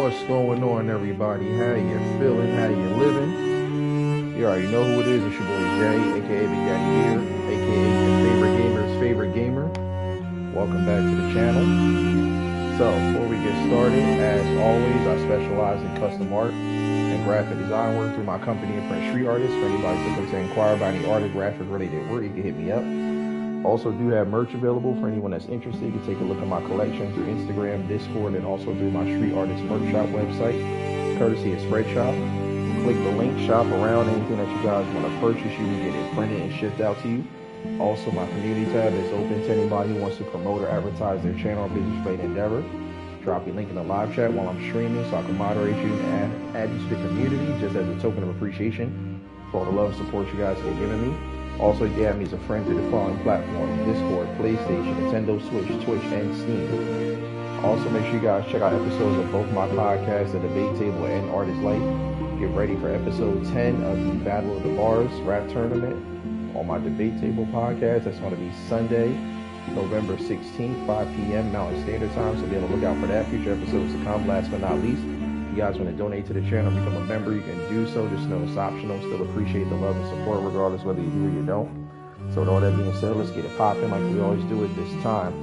What's going on, everybody? How you feeling? How you living? You already know who it is. It's your boy Jay, aka Big Daddy here, aka your favorite gamer's favorite gamer. Welcome back to the channel. So, before we get started, as always, I specialize in custom art and graphic design work through my company and Print Street Artists. For anybody looking to inquire about any art or graphic related work, you can hit me up. Also do have merch available for anyone that's interested. You can take a look at my collection through Instagram, Discord, and also through my Street Artist Merch Shop website, courtesy of Spreadshop. Click the link, shop around. Anything that you guys want to purchase, you can get it printed and shipped out to you. Also, my community tab is open to anybody who wants to promote or advertise their channel or business related endeavor. Drop your link in the live chat while I'm streaming so I can moderate you and add you to the community just as a token of appreciation for all the love and support you guys have been giving me. Also, you can add me as a friend through the following platforms: Discord, PlayStation, Nintendo Switch, Twitch, and Steam. Also, make sure you guys check out episodes of both my podcasts, The Debate Table and Artist Life. Get ready for episode 10 of the Battle of the Bars rap tournament on my Debate Table podcast. That's going to be Sunday, November 16th, 5 p.m. Mountain Standard Time. So be on the lookout for that. Future episodes to come. Last but not least, if you guys want to donate to the channel, become a member, you can do so. Just know it's optional. Still appreciate the love and support regardless whether you do or you don't. So with all that being said, let's get it popping like we always do at this time.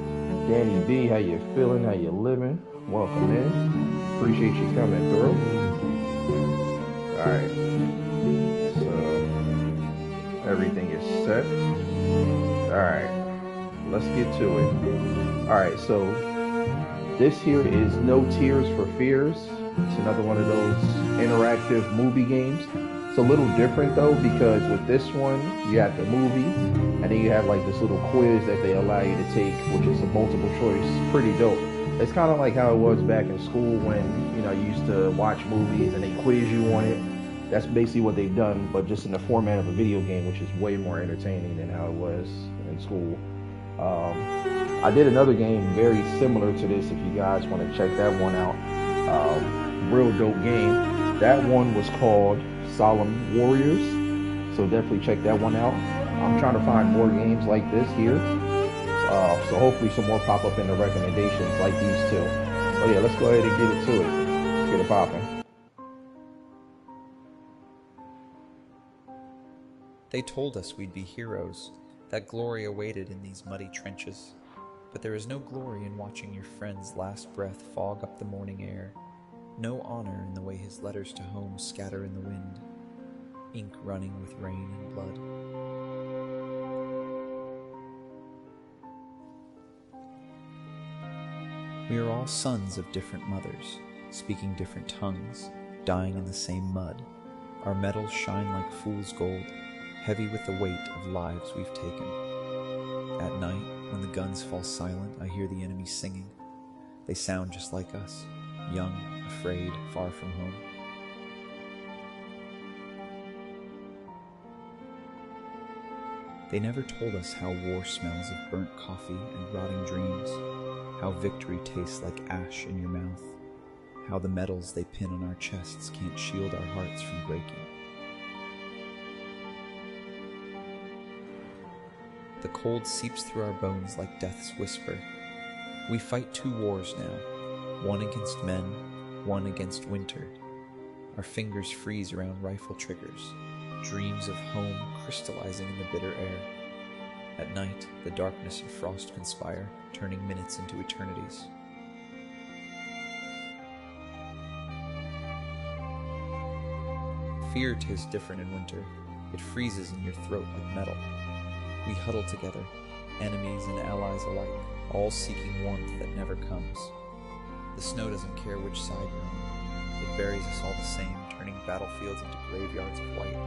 Danny B, how you feeling? How you living? Welcome in. Appreciate you coming through. Alright. So everything is set. Alright. Let's get to it. Alright, so this here is No Tears for Fears. It's another one of those interactive movie games. It's a little different though, because with this one, you have the movie, and then you have like this little quiz that they allow you to take, which is a multiple choice. Pretty dope. It's kind of like how it was back in school when, you know, you used to watch movies and they quiz you on it. That's basically what they've done, but just in the format of a video game, which is way more entertaining than how it was in school. I did another game very similar to this if you guys want to check that one out. Real dope game. That one was called Solemn Warriors, so definitely check that one out. I'm trying to find more games like this here, so hopefully some more pop up in the recommendations like these two. Oh yeah, let's go ahead and get it to it. Let's get it popping. They told us we'd be heroes, that glory awaited in these muddy trenches. But there is no glory in watching your friend's last breath fog up the morning air. No honor in the way his letters to home scatter in the wind, ink running with rain and blood. We are all sons of different mothers, speaking different tongues, dying in the same mud. Our medals shine like fool's gold, heavy with the weight of lives we've taken. At night, when the guns fall silent, I hear the enemy singing. They sound just like us, young, afraid, far from home. They never told us how war smells of burnt coffee and rotting dreams, how victory tastes like ash in your mouth, how the medals they pin on our chests can't shield our hearts from breaking. The cold seeps through our bones like death's whisper. We fight two wars now, one against men, one against winter. Our fingers freeze around rifle triggers, dreams of home crystallizing in the bitter air. At night, the darkness and frost conspire, turning minutes into eternities. Fear tastes different in winter. It freezes in your throat like metal. We huddle together, enemies and allies alike, all seeking warmth that never comes. The snow doesn't care which side you're on. It buries us all the same, turning battlefields into graveyards of white.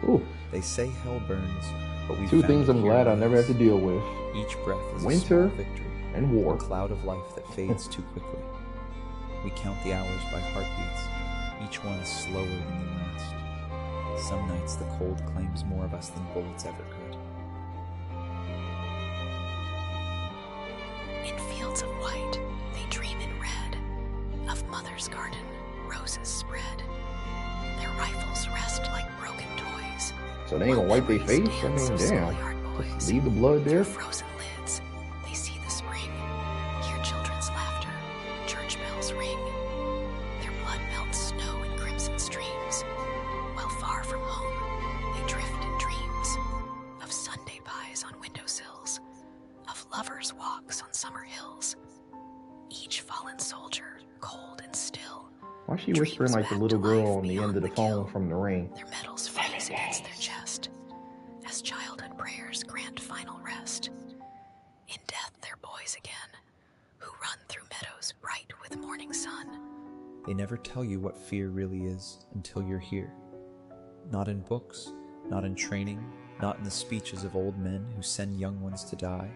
Ooh. They say hell burns, but we Two things I'm glad I never have to deal with. Each breath is winter a small victory, and war. a cloud of life that fades too quickly. We count the hours by heartbeats, each one slower than the last. Some nights the cold claims more of us than bullets ever could. In fields of white, they dream in red. Of mother's garden, roses spread. Their rifles rest like broken toys. So they ain't gonna wipe their face? I mean, damn. Just leave the blood there? Through frozen lids, they see the spring. Hear children's bells ring. Their blood melts snow in crimson streams, while far from home they drift in dreams of Sunday pies on windowsills, of lovers' walks on summer hills. Each fallen soldier, cold and still, Why is she whispering like the little girl on the end of the phone from The Ring? Their medals freeze against their chest, as childhood prayers grant final rest. In death they're boys again, who run through meadows bright with morning sun. They never tell you what fear really is until you're here. Not in books, not in training, not in the speeches of old men who send young ones to die.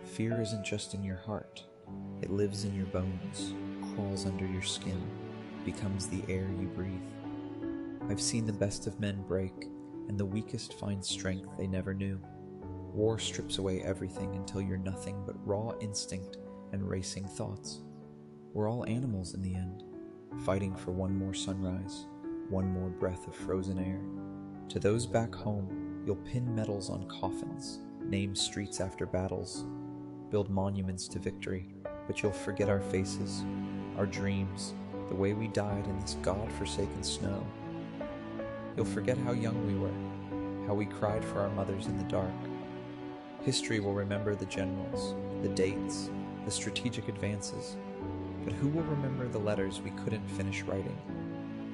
Fear isn't just in your heart. It lives in your bones, crawls under your skin, becomes the air you breathe. I've seen the best of men break, and the weakest find strength they never knew. War strips away everything until you're nothing but raw instinct and racing thoughts. We're all animals in the end, fighting for one more sunrise, one more breath of frozen air. To those back home, you'll pin medals on coffins, name streets after battles, build monuments to victory, but you'll forget our faces, our dreams, the way we died in this God-forsaken snow. You'll forget how young we were, how we cried for our mothers in the dark. History will remember the generals, the dates, the strategic advances, but who will remember the letters we couldn't finish writing,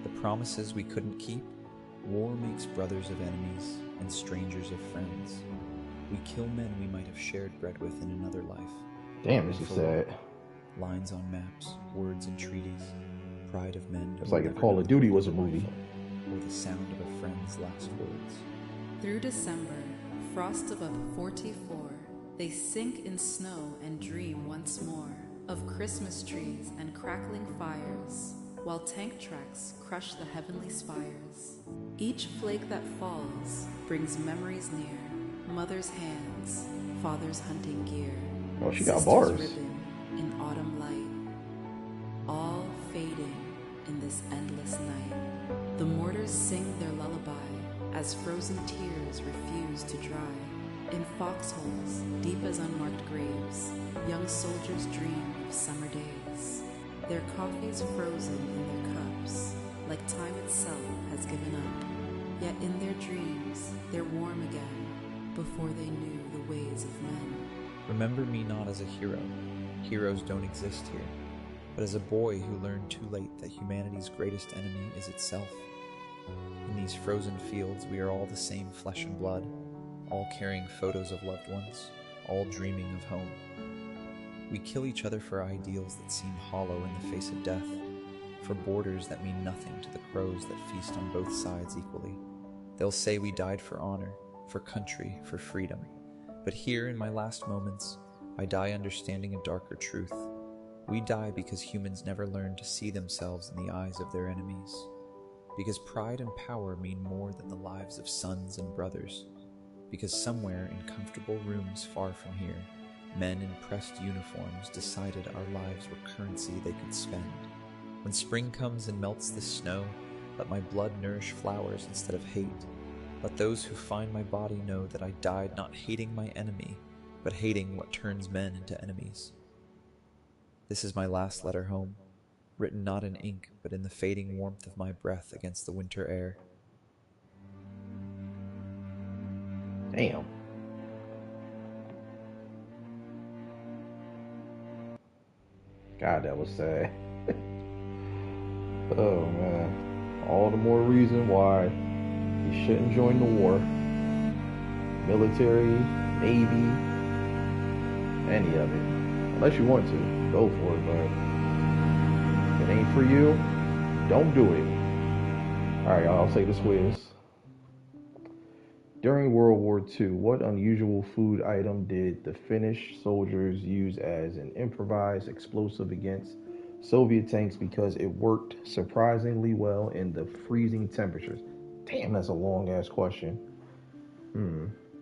the promises we couldn't keep? War makes brothers of enemies and strangers of friends. We kill men we might have shared bread with in another life. Damn, this is sad. Lines on maps, words in treaties, pride of men. It's like if Call of Duty was a movie. Or the sound of a friend's last words. Through December, frost above 44, they sink in snow and dream once more of Christmas trees and crackling fires, while tank tracks crush the heavenly spires. Each flake that falls brings memories near, mother's hands, father's hunting gear. Oh, she got bars. Ribbon in autumn light, all fading in this endless night. The mortars sing their lullaby as frozen tears refuse to dry. In foxholes, deep as unmarked graves, young soldiers dream of summer days. Their coffee's frozen in their cups, like time itself has given up. Yet in their dreams, they're warm again, before they knew the ways of men. Remember me not as a hero. Heroes don't exist here, but as a boy who learned too late that humanity's greatest enemy is itself. In these frozen fields, we are all the same flesh and blood, all carrying photos of loved ones, all dreaming of home. We kill each other for ideals that seem hollow in the face of death, for borders that mean nothing to the crows that feast on both sides equally. They'll say we died for honor, for country, for freedom. But here in my last moments, I die understanding a darker truth. We die because humans never learned to see themselves in the eyes of their enemies. Because pride and power mean more than the lives of sons and brothers. Because somewhere in comfortable rooms far from here, men in pressed uniforms decided our lives were currency they could spend. When spring comes and melts the snow, let my blood nourish flowers instead of hate. Let those who find my body know that I died not hating my enemy, but hating what turns men into enemies. This is my last letter home, written not in ink, but in the fading warmth of my breath against the winter air. Damn. God, that was sad. Oh, man. All the more reason why you shouldn't join the war. Military, Navy, any of it. Unless you want to, go for it, but if it ain't for you, don't do it. Alright, I'll say this quiz. During World War II, what unusual food item did the Finnish soldiers use as an improvised explosive against Soviet tanks because it worked surprisingly well in the freezing temperatures? Damn, that's a long-ass question.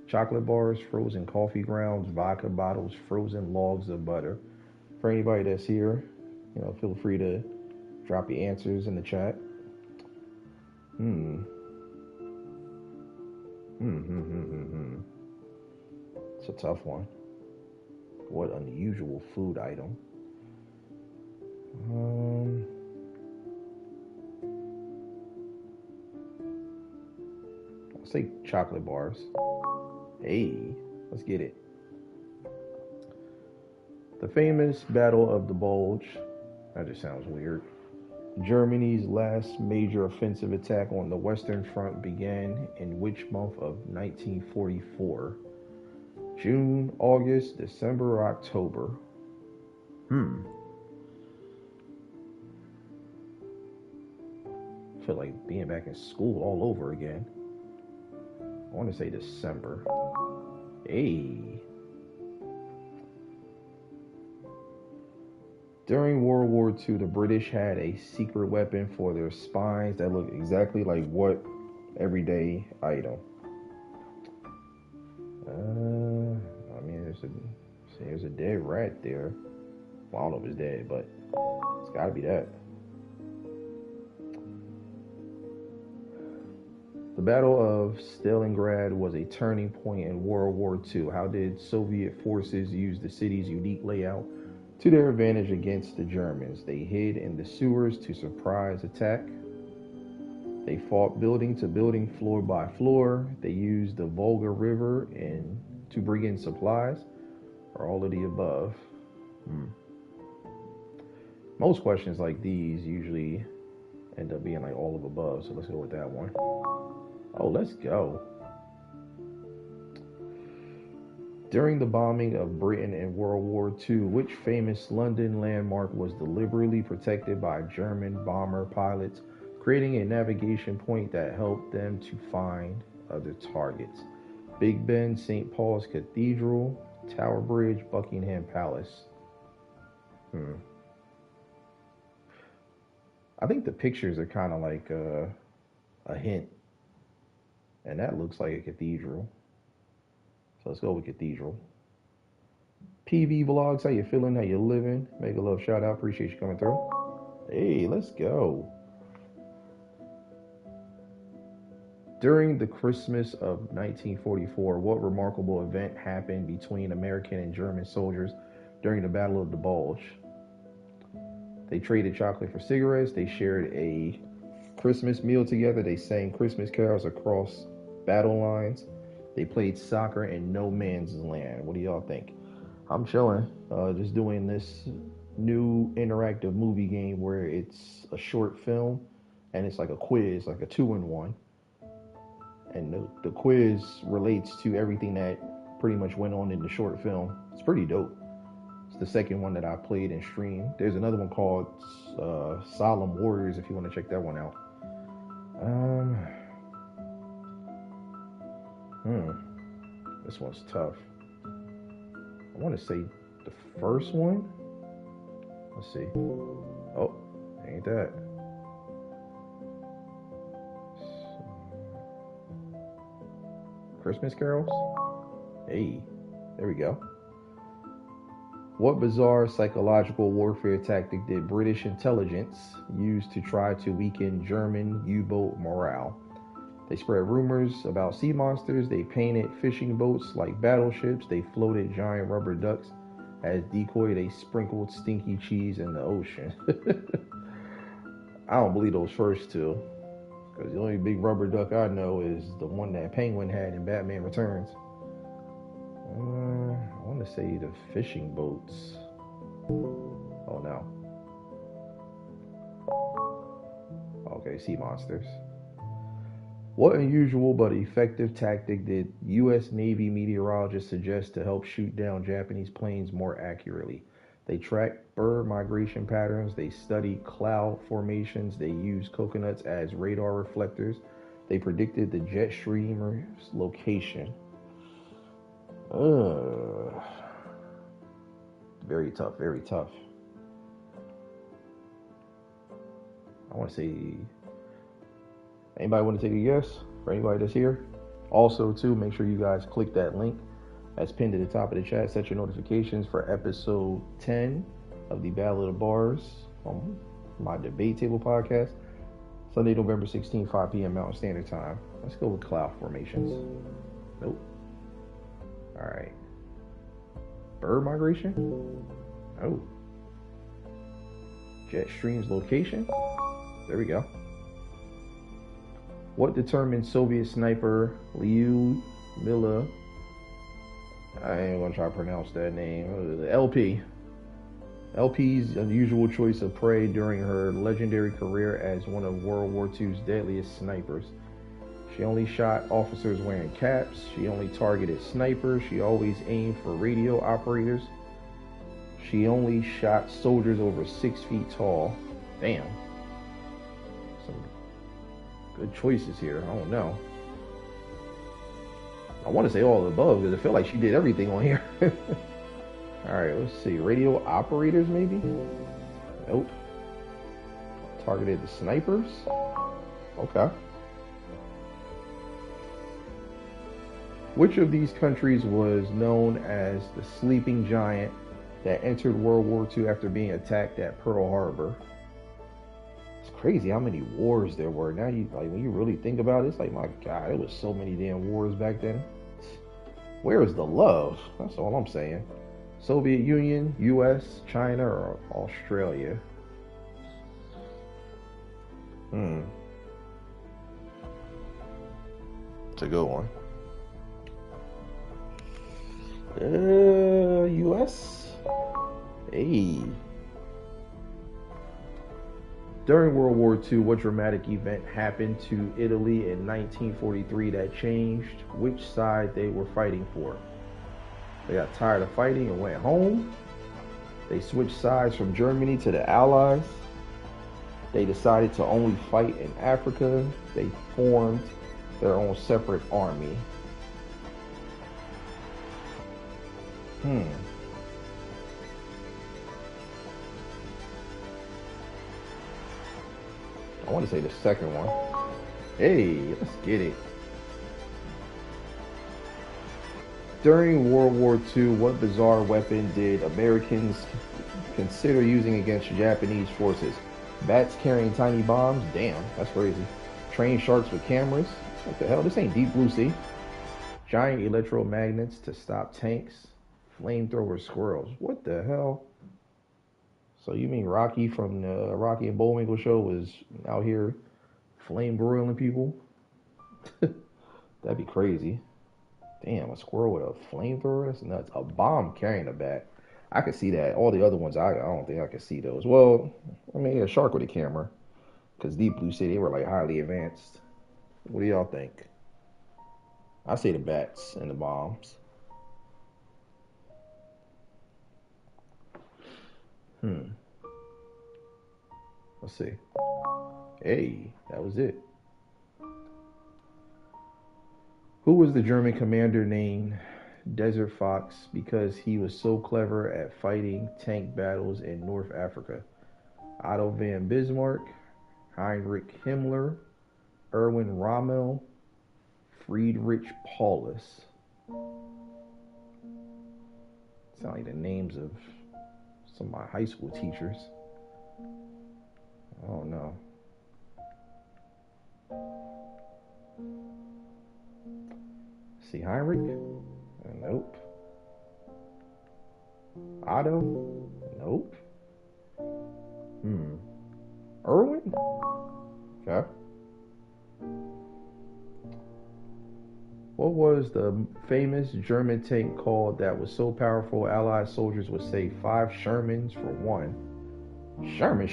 Chocolate bars, frozen coffee grounds, vodka bottles, frozen logs of butter. For anybody that's here, feel free to drop your answers in the chat. It's a tough one. What unusual food item? Let's say chocolate bars. Hey, let's get it. The famous Battle of the Bulge. That just sounds weird. Germany's last major offensive attack on the Western Front began in which month of 1944? June, August, December, or October? I feel like being back in school all over again. I want to say December. Hey. During World War II, the British had a secret weapon for their spines that looked exactly like what everyday item? I mean, there's a dead rat there. Well, I don't know if it's dead, but it's gotta be that. The Battle of Stalingrad was a turning point in World War II. How did Soviet forces use the city's unique layout to their advantage against the Germans? They hid in the sewers to surprise attack. They fought building to building, floor by floor. They used the Volga River to bring in supplies, or all of the above. Most questions like these usually end up being like all of above, so let's go with that one. Oh, let's go. During the bombing of Britain in World War II, which famous London landmark was deliberately protected by German bomber pilots, creating a navigation point that helped them to find other targets? Big Ben, St. Paul's Cathedral, Tower Bridge, Buckingham Palace. I think the pictures are kind of like a hint. And that looks like a cathedral. So let's go with cathedral. PV Vlogs, how you feeling? How you living? Make a love shout out. Appreciate you coming through. Hey, let's go. During the Christmas of 1944, what remarkable event happened between American and German soldiers during the Battle of the Bulge? They traded chocolate for cigarettes. They shared a Christmas meal together. They sang Christmas carols across battle lines. They played soccer in no man's land. What do y'all think? I'm chilling. Just doing this new interactive movie game where it's a short film and it's like a quiz, like a 2-in-1. And the quiz relates to everything that pretty much went on in the short film. It's pretty dope. It's the second one that I played and streamed. There's another one called Solemn Warriors if you want to check that one out. This one's tough. I want to say the first one. Let's see. Oh, ain't that. Christmas carols? Hey, there we go. What bizarre psychological warfare tactic did British intelligence use to try to weaken German U-boat morale? They spread rumors about sea monsters. They painted fishing boats like battleships. They floated giant rubber ducks as decoy. They sprinkled stinky cheese in the ocean. I don't believe those first two, because the only big rubber duck I know is the one that Penguin had in Batman Returns. I want to say the fishing boats. Oh no. Okay, sea monsters. What unusual but effective tactic did U.S. Navy meteorologists suggest to help shoot down Japanese planes more accurately? They tracked bird migration patterns. They studied cloud formations. They used coconuts as radar reflectors. They predicted the jet streamer's location. Very tough, very tough. I want to say, anybody want to take a guess? For anybody that's here? Also, too, make sure you guys click that link that's pinned at the top of the chat. Set your notifications for episode 10 of the Battle of the Bars on my debate table podcast. Sunday, November 16, 5 p.m. Mountain Standard Time. Let's go with cloud formations. Nope. All right. Bird migration? Oh. Jet stream's location? There we go. What determined Soviet sniper Liu Mila? I ain't gonna try to pronounce that name. LP. LP's unusual choice of prey during her legendary career as one of World War II's deadliest snipers. She only shot officers wearing caps. She only targeted snipers. She always aimed for radio operators. She only shot soldiers over 6 feet tall. Damn. Some good choices here. I don't know. I want to say all of the above because I feel like she did everything on here. Alright, let's see. Radio operators, maybe? Nope. Targeted the snipers? Okay. Which of these countries was known as the sleeping giant that entered World War II after being attacked at Pearl Harbor? It's crazy how many wars there were. Now, when you really think about it, it's like, my God, there was so many damn wars back then. Where is the love? That's all I'm saying. Soviet Union, US, China, or Australia? It's a good one. US? Hey. During World War II, what dramatic event happened to Italy in 1943 that changed which side they were fighting for? They got tired of fighting and went home. They switched sides from Germany to the Allies. They decided to only fight in Africa. They formed their own separate army. I want to say the second one. Hey, let's get it. During World War II, what bizarre weapon did Americans consider using against Japanese forces? Bats carrying tiny bombs? Damn, that's crazy. Trained sharks with cameras? What the hell? This ain't Deep Blue Sea. Giant electromagnets to stop tanks. Flamethrower squirrels. What the hell? So you mean Rocky from the Rocky and Bullwinkle show was out here flame broiling people? That'd be crazy. Damn, a squirrel with a flamethrower? That's nuts. A bomb carrying a bat. I could see that. All the other ones, I don't think I could see those. Well, I mean, a shark with a camera. Because Deep Blue Sea, they were like highly advanced. What do y'all think? I say the bats and the bombs. Let's see. Hey, that was it. Who was the German commander named Desert Fox because he was so clever at fighting tank battles in North Africa? Otto von Bismarck, Heinrich Himmler, Erwin Rommel, Friedrich Paulus. Sound like the names of some of my high school teachers. I don't know. See, Heinrich? Nope. Otto? Nope. Erwin? Okay. What was the famous German tank called that was so powerful Allied soldiers would say 5 Shermans for one? Sherman.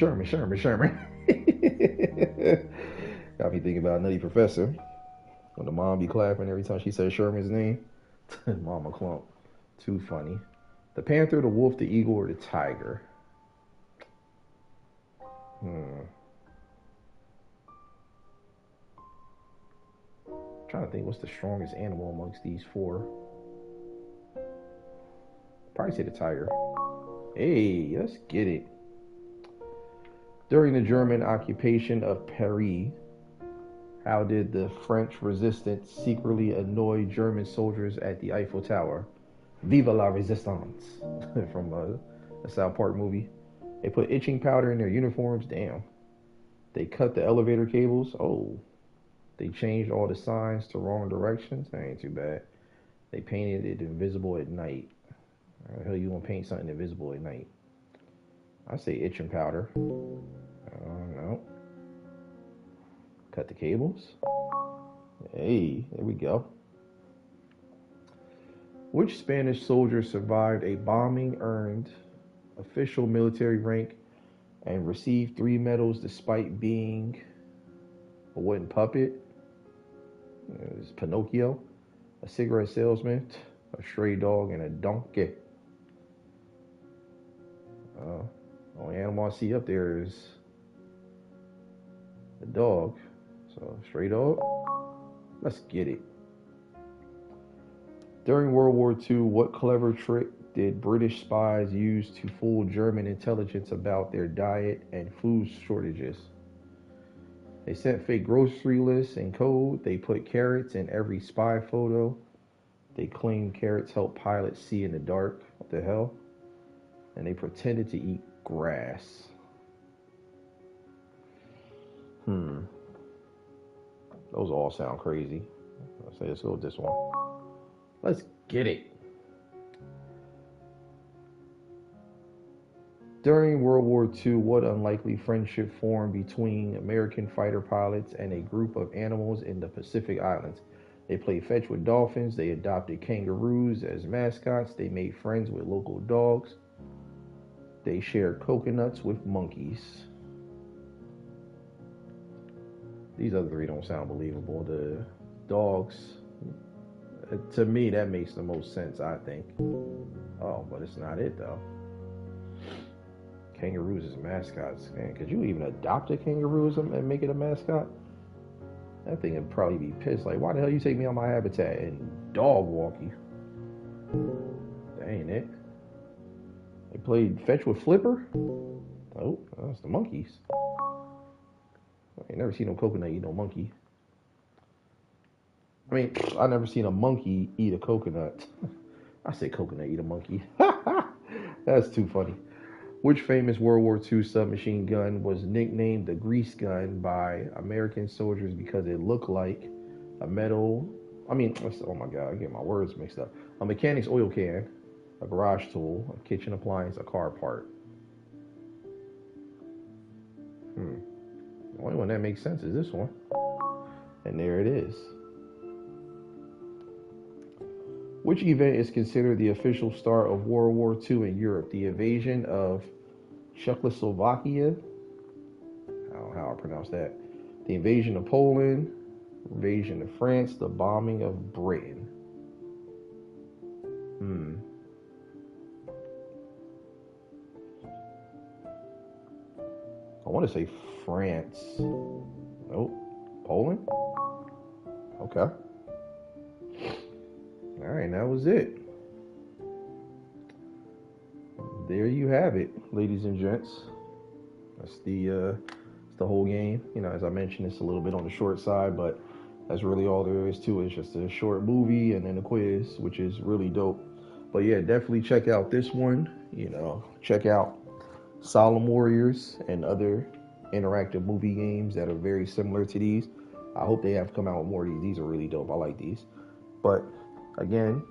Got me thinking about Nutty Professor. When the mom be clapping every time she says Sherman's name. Mama Clump. Too funny. The panther, the wolf, the eagle, or the tiger? Trying to think what's the strongest animal amongst these 4. Probably say the tiger. Hey, let's get it. During the German occupation of Paris, how did the French resistance secretly annoy German soldiers at the Eiffel Tower? Viva la Resistance from a South Park movie. They put itching powder in their uniforms. Damn. They cut the elevator cables. Oh. They changed all the signs to wrong directions. That ain't too bad. They painted it invisible at night. How the hell you gonna paint something invisible at night? I say itching powder. I don't know. Cut the cables. Hey, there we go. Which Spanish soldier survived a bombing, earned official military rank, and received 3 medals despite being a wooden puppet? It was Pinocchio, a cigarette salesman, a stray dog, and a donkey. Only animal I see up there is the dog. So, stray dog. Let's get it. During World War II, what clever trick did British spies use to fool German intelligence about their diet and food shortages? They sent fake grocery lists and code. They put carrots in every spy photo. They claimed carrots help pilots see in the dark. What the hell? And they pretended to eat grass. Those all sound crazy. Let's go with this one. Let's get it. During World War II, what unlikely friendship formed between American fighter pilots and a group of animals in the Pacific Islands? They played fetch with dolphins. They adopted kangaroos as mascots. They made friends with local dogs. They shared coconuts with monkeys. These other 3 don't sound believable. The dogs, to me, that makes the most sense, I think. Oh, but it's not it, though. Kangaroos as mascots. Man, could you even adopt a kangaroo and make it a mascot? That thing would probably be pissed. Like, why the hell you take me on my habitat and dog walk you? That ain't it. They played fetch with Flipper? Oh, that's the monkeys. I ain't never seen no coconut eat no monkey. I mean, I never seen a monkey eat a coconut. I say coconut eat a monkey. That's too funny. Which famous World War II submachine gun was nicknamed the grease gun by American soldiers because it looked like a metal... oh my God, I get my words mixed up. A mechanic's oil can, a garage tool, a kitchen appliance, a car part. The only one that makes sense is this one. And there it is. Which event is considered the official start of World War II in Europe? The invasion of Czechoslovakia? I don't know how I pronounce that. The invasion of Poland, invasion of France, the bombing of Britain. I want to say France. Nope. Poland? Okay. All right, that was it. There you have it, ladies and gents. That's the whole game. You know, as I mentioned, it's a little bit on the short side, but that's really all there is to it. It's just a short movie and then a quiz, which is really dope. But yeah, definitely check out this one. You know, check out Solemn Warriors and other interactive movie games that are very similar to these. I hope they have come out with more of these. These are really dope. I like these. But again,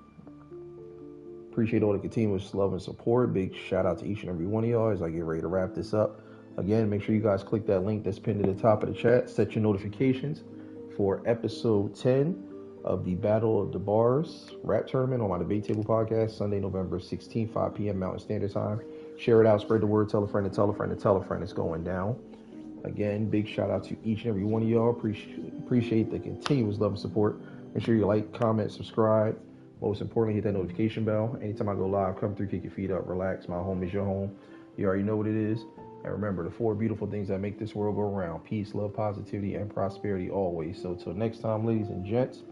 appreciate all the continuous love and support. Big shout out to each and every one of y'all as I get ready to wrap this up. Again, make sure you guys click that link that's pinned at the top of the chat. Set your notifications for episode 10 of the Battle of the Bars rap tournament on my Debate Table podcast, Sunday, November 16th, 5 p.m. Mountain Standard Time. Share it out, spread the word, tell a friend to tell a friend to tell a friend. It's going down. Again, big shout out to each and every one of y'all. Appreciate the continuous love and support. Make sure you like, comment, subscribe. Most importantly, hit that notification bell. Anytime I go live, come through, kick your feet up, relax. My home is your home. You already know what it is. And remember, the 4 beautiful things that make this world go round: peace, love, positivity, and prosperity always. So till next time, ladies and gents,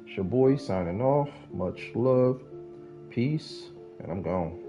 it's your boy signing off. Much love, peace, and I'm gone.